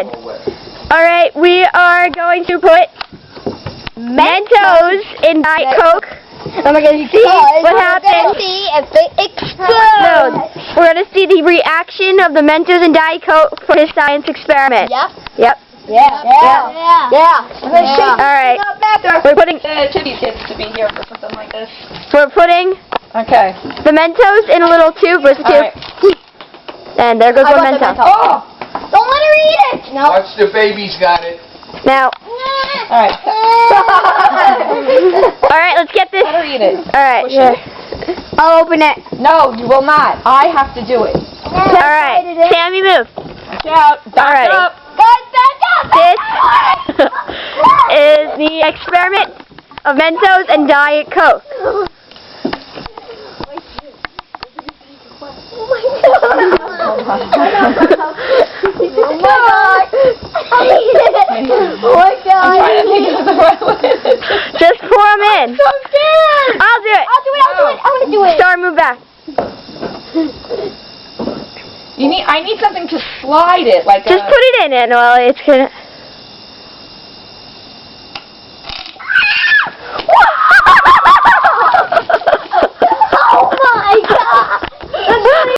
good. Alright, we are going to put Mentos in Diet Coke. Oh my God, you see what happens? See if it explodes. No, we're going to see the reaction of the Mentos and Diet Coke for his science experiment. Yep. Yep. Yeah. Alright, we're putting... Tippy kids to be here for something like this. We're putting the Mentos in a little tube. Where's the tube? And there goes one Mentos. Oh! Don't let her eat it! No. Watch the baby's got it. Now. Alright. Alright, let's get this. Let her eat it. Alright, here. I'll open it. No, you will not. I have to do it. Alright, Sammy, move. Watch out. Alright. This is the experiment of Mentos and Diet Coke. Oh my God! I'm trying to think of the right way. Just pour them in. I'm so scared! I'll do it. I want to do it! Star, move back. I need something to slide it like Just put it in it. Well, it's gonna...